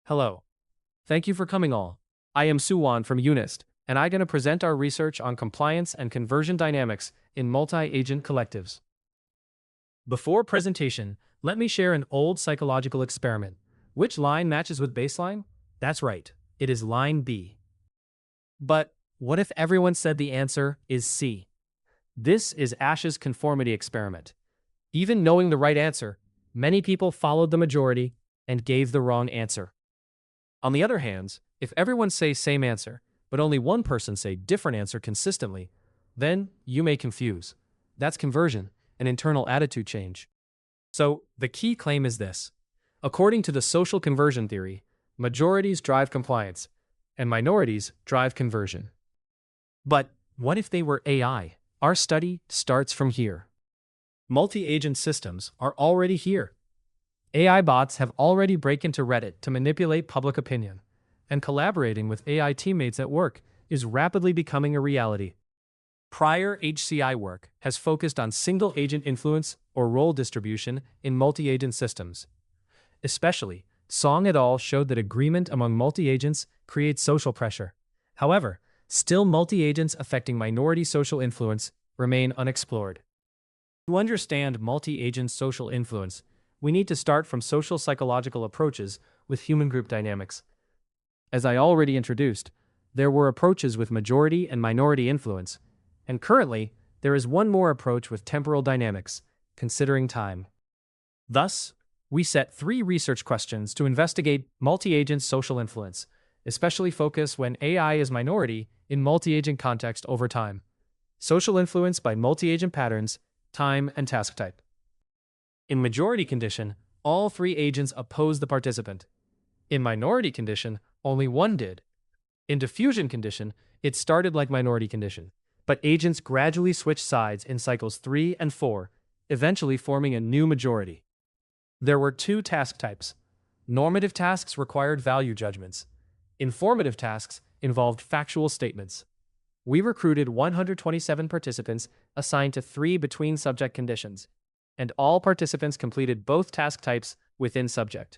Hello. Thank you for coming all. I am Soohwan from UNIST, and I'm going to present our research on compliance and conversion dynamics in multi-agent collectives. Before presentation, let me share an old psychological experiment. Which line matches with baseline? That's right, it is line B. But what if everyone said the answer is C? This is Ash's conformity experiment. Even knowing the right answer, many people followed the majority and gave the wrong answer. On the other hand, if everyone say same answer, but only one person say different answer consistently, then you may confuse. That's conversion, an internal attitude change. So the key claim is this. According to the social conversion theory, majorities drive compliance, and minorities drive conversion. But what if they were AI? Our study starts from here. Multi-agent systems are already here. AI bots have already break into Reddit to manipulate public opinion, and collaborating with AI teammates at work is rapidly becoming a reality. Prior HCI work has focused on single-agent influence or role distribution in multi-agent systems. Especially, Song et al. Showed that agreement among multi-agents creates social pressure. However, still multi-agents affecting minority social influence remain unexplored. To understand multi-agent social influence, we need to start from social psychological approaches with human group dynamics. As I already introduced, there were approaches with majority and minority influence, and currently, there is one more approach with temporal dynamics, considering time. Thus, we set 3 research questions to investigate multi-agent social influence, especially focus when AI is minority in multi-agent context over time. Social influence by multi-agent patterns, time, and task type. In majority condition, all 3 agents oppose the participant. In minority condition, only one did. In diffusion condition, it started like minority condition, but agents gradually switched sides in cycles 3 and 4, eventually forming a new majority. There were 2 task types. Normative tasks required value judgments. Informative tasks involved factual statements. We recruited 127 participants assigned to 3 between subject conditions, and all participants completed both task types within subject.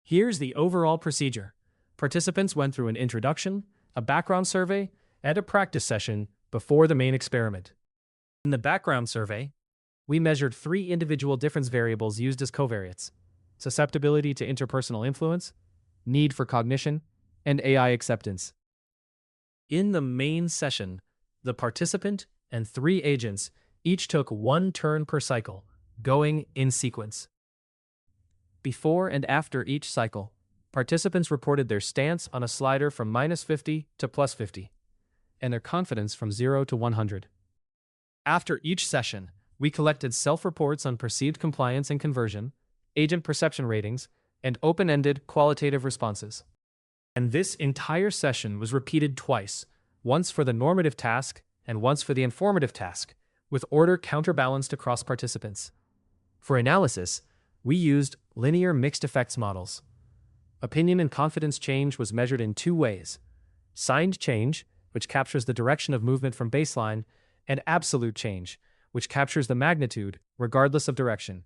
Here's the overall procedure. Participants went through an introduction, a background survey, and a practice session before the main experiment. In the background survey, we measured 3 individual difference variables used as covariates: susceptibility to interpersonal influence, need for cognition, and AI acceptance. In the main session, the participant and 3 agents each took 1 turn per cycle, going in sequence. Before and after each cycle, participants reported their stance on a slider from -50 to +50, and their confidence from 0 to 100. After each session, we collected self-reports on perceived compliance and conversion, agent perception ratings, and open-ended qualitative responses. And this entire session was repeated twice, once for the normative task and once for the informative task, with order counterbalanced across participants. For analysis, we used linear mixed effects models. Opinion and confidence change was measured in 2 ways: signed change, which captures the direction of movement from baseline, and absolute change, which captures the magnitude regardless of direction.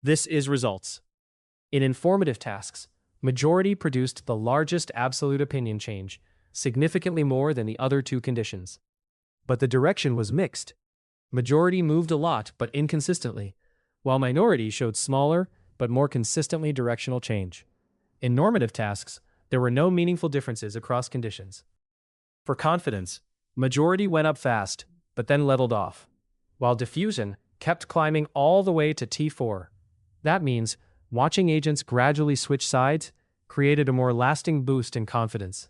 This is results. In informative tasks, majority produced the largest absolute opinion change, significantly more than the other 2 conditions. But the direction was mixed. Majority moved a lot but inconsistently, while minority showed smaller but more consistently directional change. In normative tasks, there were no meaningful differences across conditions. For confidence, majority went up fast, but then leveled off, while diffusion kept climbing all the way to T4. That means watching agents gradually switch sides created a more lasting boost in confidence.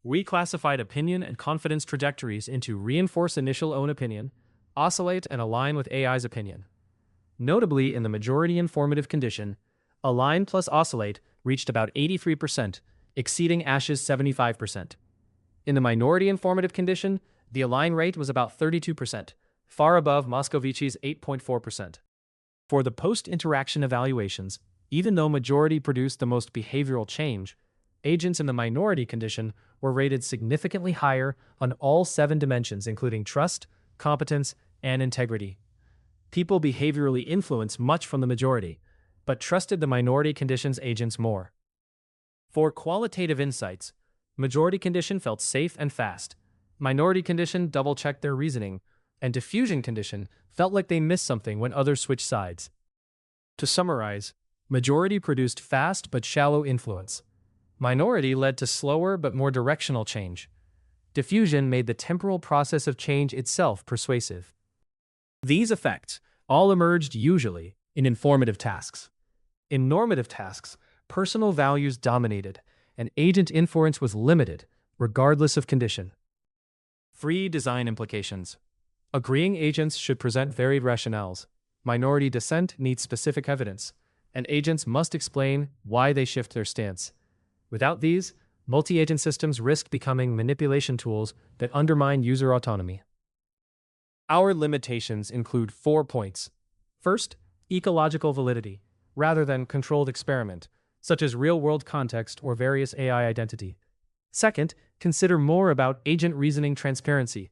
We classified opinion and confidence trajectories into reinforce initial own opinion, oscillate, and align with AI's opinion. Notably, in the majority informative condition, align plus oscillate reached about 83%, exceeding Ash's 75%. In the minority informative condition, the align rate was about 32%, far above Moscovici's 8.4%. For the post-interaction evaluations, even though majority produced the most behavioral change, agents in the minority condition were rated significantly higher on all 7 dimensions, including trust, competence, and integrity. People behaviorally influenced much from the majority, but trusted the minority conditions agents more. For qualitative insights, majority condition felt safe and fast. Minority condition double-checked their reasoning, and diffusion condition felt like they missed something when others switched sides. To summarize, majority produced fast but shallow influence. Minority led to slower but more directional change. Diffusion made the temporal process of change itself persuasive. These effects all emerged usually in informative tasks. In normative tasks, personal values dominated, and agent inference was limited, regardless of condition. Free design implications. Agreeing agents should present varied rationales. Minority dissent needs specific evidence, and agents must explain why they shift their stance. Without these, multi-agent systems risk becoming manipulation tools that undermine user autonomy. Our limitations include 4 points. First, ecological validity, rather than controlled experiment, such as real-world context or various AI identity. Second, consider more about agent reasoning transparency.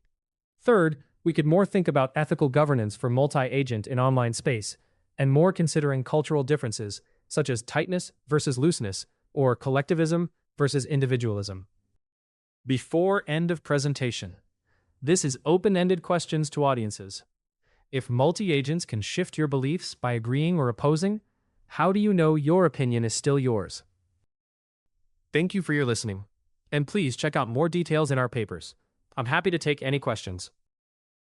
Third, we could more think about ethical governance for multi-agent in online space, and more considering cultural differences, such as tightness versus looseness, or collectivism versus individualism. Before end of presentation. This is open-ended questions to audiences. If multi-agents can shift your beliefs by agreeing or opposing, how do you know your opinion is still yours? Thank you for your listening, and please check out more details in our papers. I'm happy to take any questions.